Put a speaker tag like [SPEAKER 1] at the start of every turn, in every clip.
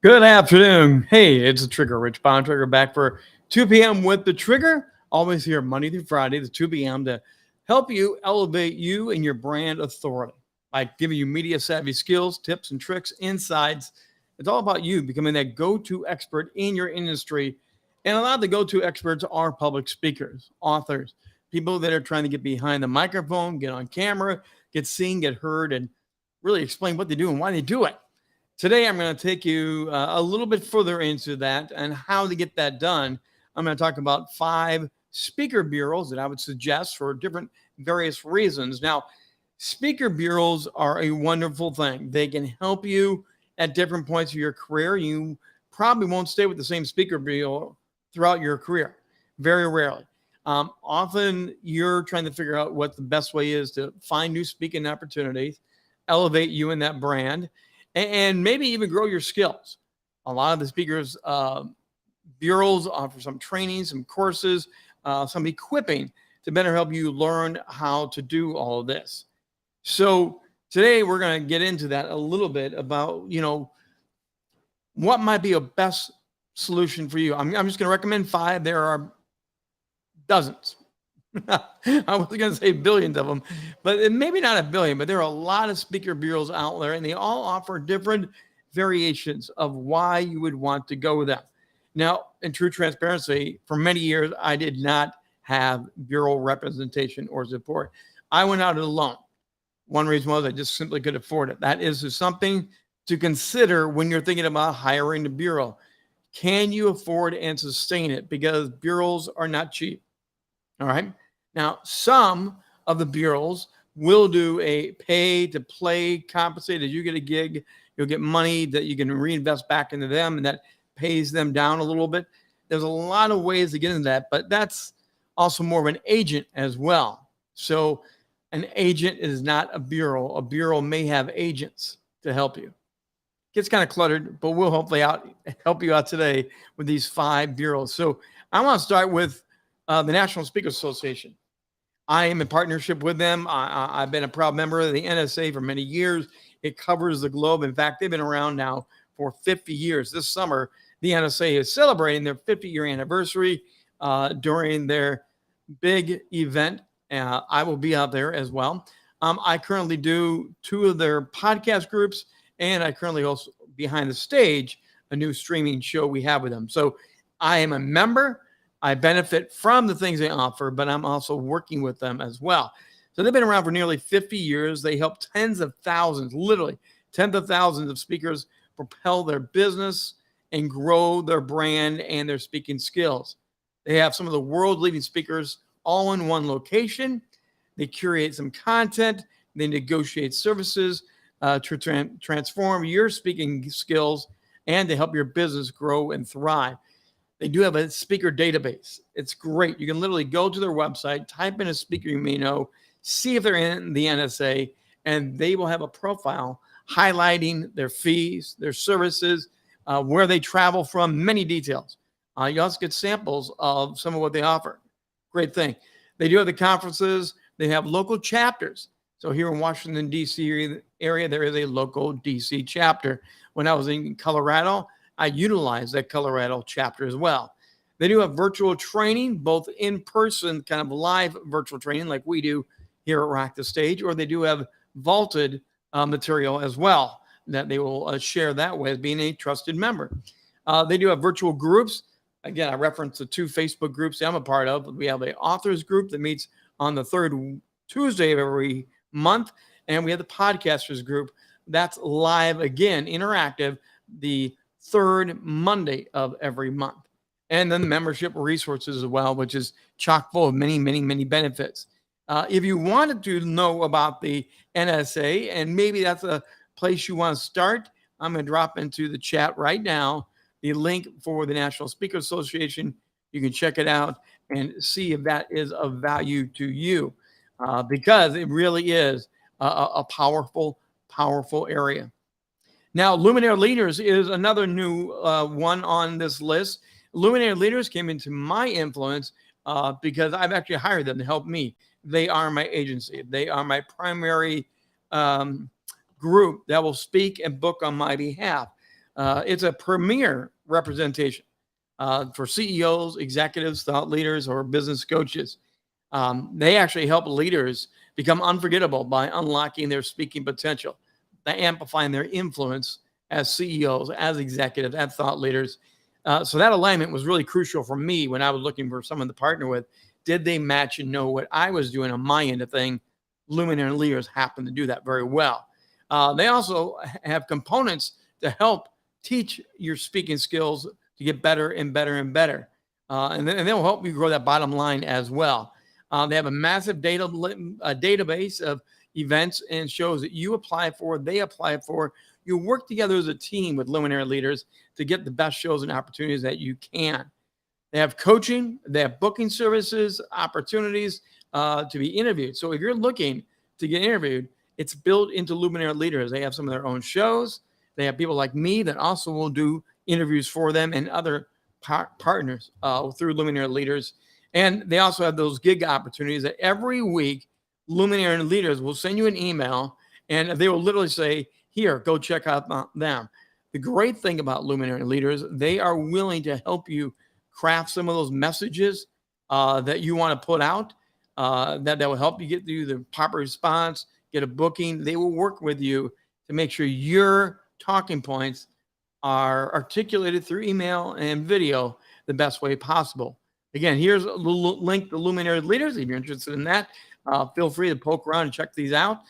[SPEAKER 1] Good afternoon. Hey, it's the Trigger, Rich Bontrager, back for 2 p.m. with the Trigger. Always here Monday through Friday, the 2 p.m. to help you elevate you and your brand authority by giving you media savvy skills, tips, and tricks, insights. It's all about you becoming that go-to expert in your industry. And a lot of the go-to experts are public speakers, authors, people that are trying to get behind the microphone, get on camera, get seen, get heard, and really explain what they do and why they do it. Today, I'm going to take you a little bit further into that and how to get that done. I'm going to talk about 5 speaker bureaus that I would suggest for different various reasons. Now, speaker bureaus are a wonderful thing. They can help you at different points of your career. You probably won't stay with the same speaker bureau throughout your career, very rarely. Often, you're trying to figure out what the best way is to find new speaking opportunities, elevate you in that brand, and maybe even grow your skills. A lot of the speakers bureaus offer some training, some courses, some equipping to better help you learn how to do all of this. So today we're going to get into that a little bit about, what might be a best solution for you. I'm just going to recommend 5. There are dozens. I was going to say billions of them, but maybe not a billion, but there are a lot of speaker bureaus out there, and they all offer different variations of why you would want to go with them. Now, in true transparency, for many years, I did not have bureau representation or support. I went out alone. One reason was I just simply could afford it. That is something to consider when you're thinking about hiring the bureau. Can you afford and sustain it? Because bureaus are not cheap. All right. Now, some of the bureaus will do a pay to play compensate. As you get a gig, you'll get money that you can reinvest back into them, and that pays them down a little bit. There's a lot of ways to get into that, but that's also more of an agent as well. So an agent is not a bureau. A bureau may have agents to help you. Gets kind of cluttered, but we'll hopefully help you out today with these 5 bureaus. So I want to start with the National Speakers Association. I am in partnership with them. I've been a proud member of the NSA for many years. It covers the globe. In fact, they've been around now for 50 years. This summer, the NSA is celebrating their 50-year anniversary during their big event. I will be out there as well. I currently do 2 of their podcast groups, and I currently also, behind the stage, a new streaming show we have with them. So I am a member. I benefit from the things they offer, but I'm also working with them as well. So they've been around for nearly 50 years. They help tens of thousands, literally tens of thousands of speakers propel their business and grow their brand and their speaking skills. They have some of the world leading speakers all in one location. They curate some content. They negotiate services to transform your speaking skills and to help your business grow and thrive. They do have a speaker database. It's great. You can literally go to their website, type in a speaker you may know, see if they're in the NSA, and they will have a profile highlighting their fees, their services, where they travel from, many details. You also get samples of some of what they offer. Great thing. They do have the conferences. They have local chapters. So here in Washington, D.C. area, there is a local D.C. chapter. When I was in Colorado, I utilize that Colorado chapter as well. They do have virtual training, both in person, kind of live virtual training like we do here at Rock the Stage, or they do have vaulted material as well that they will share that way as being a trusted member. They do have virtual groups. Again, I referenced the 2 Facebook groups I'm a part of. We have an authors group that meets on the 3rd Tuesday of every month, and we have the podcasters group that's live again, interactive, the 3rd Monday of every month. And then the membership resources as well, which is chock full of many, many, many benefits. If you wanted to know about the NSA, and maybe that's a place you want to start, I'm going to drop into the chat right now the link for the National Speakers Association. You can check it out and see if that is of value to you, because it really is a powerful, powerful area. Now, Luminaire Leaders is another new one on this list. Luminaire Leaders came into my influence because I've actually hired them to help me. They are my agency. They are my primary group that will speak and book on my behalf. It's a premier representation for CEOs, executives, thought leaders, or business coaches. They actually help leaders become unforgettable by unlocking their speaking potential, by amplifying their influence as CEOs, as executives, as thought leaders. So that alignment was really crucial for me when I was looking for someone to partner with. Did they match and know what I was doing on my end of thing? Luminary Leaders happen to do that very well. They also have components to help teach your speaking skills to get better and better and better. And they'll help you grow that bottom line as well. They have a massive database of events and shows that you apply for, they apply for. You work together as a team with Luminary Leaders to get the best shows and opportunities that you can. They have coaching, they have booking services, opportunities to be interviewed. So if you're looking to get interviewed, it's built into Luminary Leaders. They have some of their own shows. They have people like me that also will do interviews for them and other partners through Luminary Leaders. And they also have those gig opportunities that every week Luminary Leaders will send you an email and they will literally say, here, go check out them. The great thing about Luminary Leaders, they are willing to help you craft some of those messages that you want to put out that will help you get through the proper response, get a booking. They will work with you to make sure your talking points are articulated through email and video the best way possible. Again, here's a link to Luminary Leaders. If you're interested in that, feel free to poke around and check these out.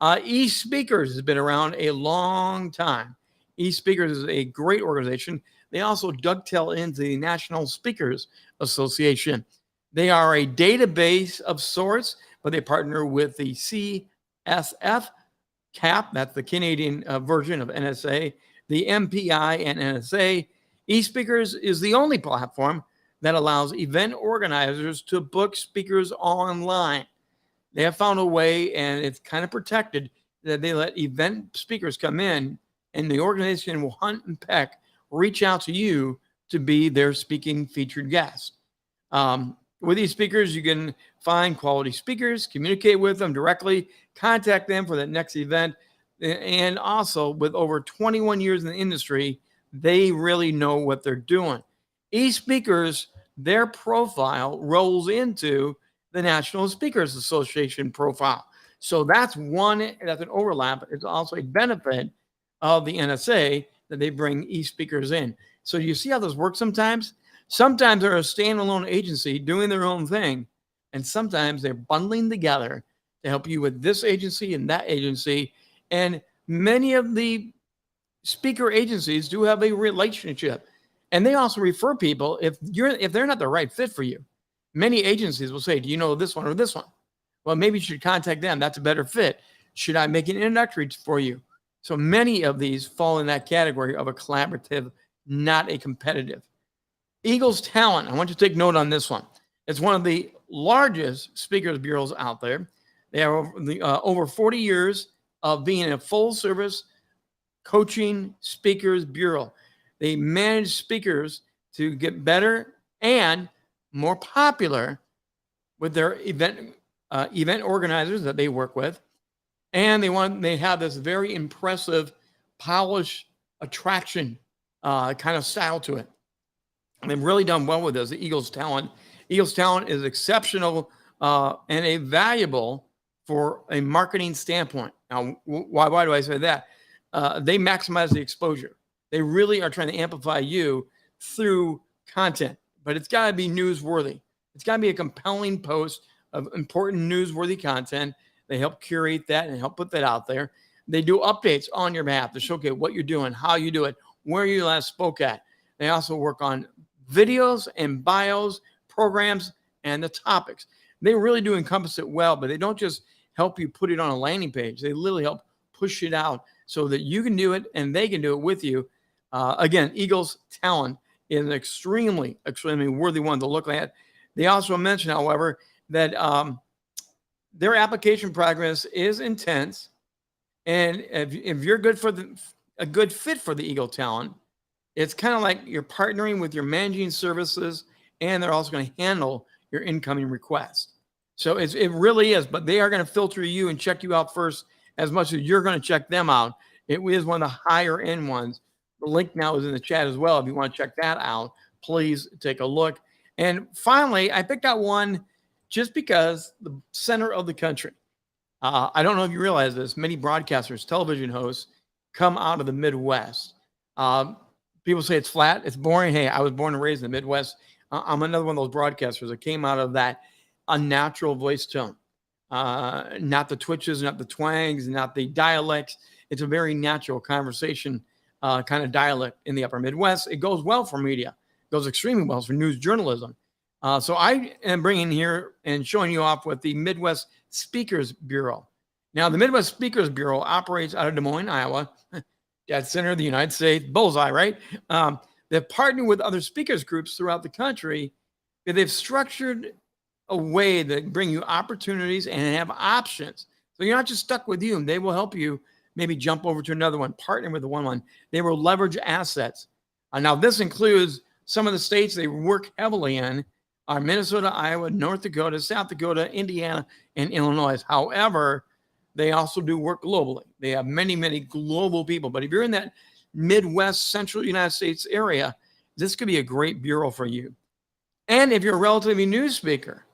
[SPEAKER 1] eSpeakers has been around a long time. eSpeakers is a great organization. They also dovetail into the National Speakers Association. They are a database of sorts, but they partner with the CSF CAP, that's the Canadian version of NSA, the MPI and NSA. eSpeakers is the only platform that allows event organizers to book speakers online. They have found a way, and it's kind of protected, that they let event speakers come in, and the organization will hunt and peck, reach out to you to be their speaking featured guest. With these speakers, you can find quality speakers, communicate with them directly, contact them for the next event. And also, with over 21 years in the industry, they really know what they're doing. eSpeakers, their profile rolls into the National Speakers Association profile. So that's an overlap. It's also a benefit of the NSA that they bring eSpeakers in. So you see how this works sometimes? Sometimes they're a standalone agency doing their own thing, and sometimes they're bundling together to help you with this agency and that agency. And many of the speaker agencies do have a relationship, and they also refer people if they're not the right fit for you. Many agencies will say, do you know this one or this one? Well, maybe you should contact them. That's a better fit. Should I make an introductory for you? So many of these fall in that category of a collaborative, not a competitive. Eagles Talent, I want you to take note on this one. It's one of the largest speakers bureaus out there. They have over 40 years of being a full-service coaching speakers bureau. They manage speakers to get better and more popular with their event organizers that they work with. And they have this very impressive, polished attraction kind of style to it. And they've really done well with this, the Eagles Talent. Eagles Talent is exceptional and a valuable for a marketing standpoint. Now, why do I say that? They maximize the exposure. They really are trying to amplify you through content, but it's got to be newsworthy. It's got to be a compelling post of important newsworthy content. They help curate that and help put that out there. They do updates on your behalf to showcase what you're doing, how you do it, where you last spoke at. They also work on videos and bios, programs, and the topics. They really do encompass it well, but they don't just help you put it on a landing page. They literally help push it out so that you can do it and they can do it with you. Again, Eagles Talent is an extremely worthy one to look at. They also mention, however, that their application progress is intense. And if you're a good fit for the Eagle Talent, it's kind of like you're partnering with your managing services, and they're also going to handle your incoming requests. So it really is, but they are going to filter you and check you out first as much as you're going to check them out. It is one of the higher end ones The link now is in the chat as well. If you want to check that out, please take a look. And finally, I picked out one just because the center of the country. I don't know if you realize this. Many broadcasters, television hosts, come out of the Midwest. People say it's flat, it's boring. Hey, I was born and raised in the Midwest. I'm another one of those broadcasters that came out of that unnatural voice tone. Not the twitches, not the twangs, not the dialects. It's a very natural conversation kind of dialect in the upper Midwest. It goes well for media. It goes extremely well for news journalism. So I am bringing here and showing you off with the Midwest Speakers Bureau. Now, the Midwest Speakers Bureau operates out of Des Moines, Iowa, dead center of the United States, bullseye, right? They've partnered with other speakers groups throughout the country. They've structured a way that bring you opportunities and have options. So you're not just stuck with you. They will help you maybe jump over to another one, partner with the one. They will leverage assets. Now, this includes some of the states they work heavily in are Minnesota, Iowa, North Dakota, South Dakota, Indiana, and Illinois. However, they also do work globally. They have many, many global people. But if you're in that Midwest, central United States area, this could be a great bureau for you. And if you're a relatively new speaker,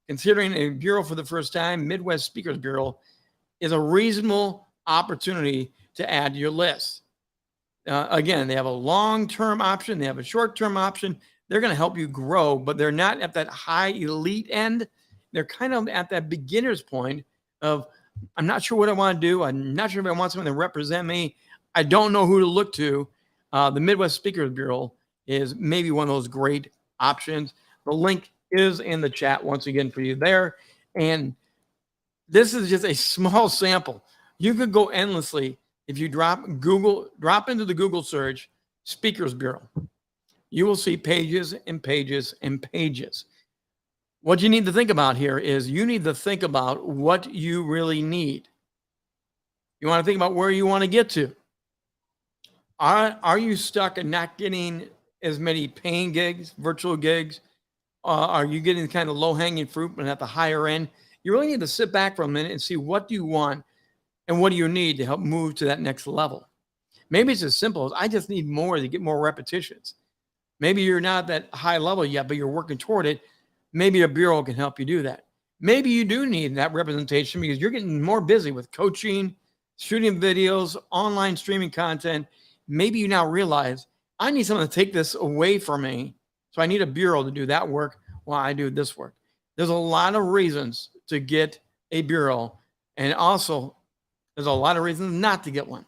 [SPEAKER 1] considering a bureau for the first time, Midwest Speakers Bureau is a reasonable opportunity to add to your list. Again, they have a long-term option. They have a short-term option. They're going to help you grow, but they're not at that high elite end. They're kind of at that beginner's point of, I'm not sure what I want to do. I'm not sure if I want someone to represent me. I don't know who to look to. The Midwest Speakers Bureau is maybe one of those great options. The link is in the chat once again for you there. And this is just a small sample. You could go endlessly if you drop into the Google search Speakers Bureau. You will see pages and pages and pages. What you need to think about here is you need to think about what you really need. You want to think about where you want to get to. Are you stuck and not getting as many paying gigs, virtual gigs? Are you getting kind of low-hanging fruit but at the higher end? You really need to sit back for a minute and see what do you want and what do you need to help move to that next level. Maybe it's as simple as I just need more to get more repetitions. Maybe you're not at that high level yet, but you're working toward it. Maybe a bureau can help you do that. Maybe you do need that representation because you're getting more busy with coaching, shooting videos, online streaming content. Maybe you now realize I need someone to take this away from me. So I need a bureau to do that work while I do this work. There's a lot of reasons to get a bureau. And also, there's a lot of reasons not to get one.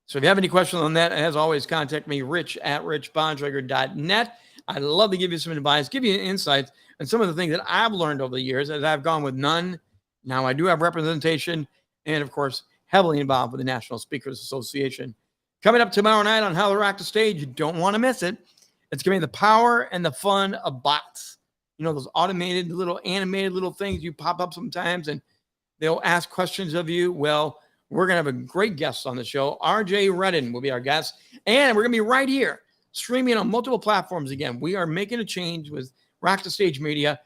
[SPEAKER 1] So if you have any questions on that, as always, contact me, rich@richbontrager.net. I'd love to give you some advice, give you insights on some of the things that I've learned over the years as I've gone with none. Now I do have representation and, of course, heavily involved with the National Speakers Association. Coming up tomorrow night on How to Rock the Stage, you don't want to miss it. It's going to be the power and the fun of bots. You know, those automated little animated little things you pop up sometimes and they'll ask questions of you. Well, we're going to have a great guest on the show. RJ Redden will be our guest. And we're going to be right here streaming on multiple platforms again. We are making a change with Rock the Stage Media.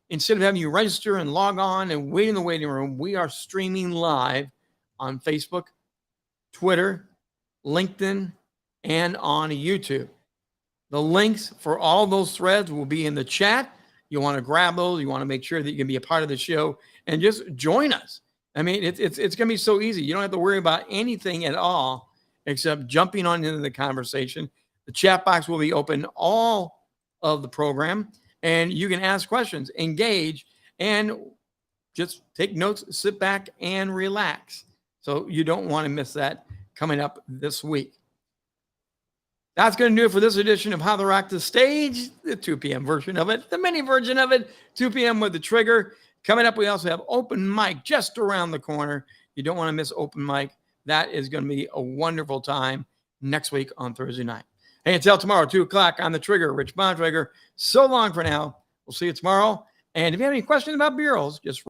[SPEAKER 1] Instead of having you register and log on and wait in the waiting room, we are streaming live on Facebook, Twitter, LinkedIn, and on YouTube. The links for all those threads will be in the chat. You want to grab those. You want to make sure that you can be a part of the show and just join us. I mean, it's going to be so easy. You don't have to worry about anything at all except jumping on into the conversation. The chat box will be open all of the program, and you can ask questions, engage, and just take notes, sit back, and relax. So you don't want to miss that coming up this week. That's going to do it for this edition of How to Rock the Stage, the 2 p.m. version of it, the mini version of it, 2 p.m. with the trigger. Coming up, we also have open mic just around the corner. You don't want to miss open mic. That is going to be a wonderful time next week on Thursday night. Hey, until tomorrow, 2 o'clock on the trigger, Rich Bontrager. So long for now. We'll see you tomorrow. And if you have any questions about bureaus, just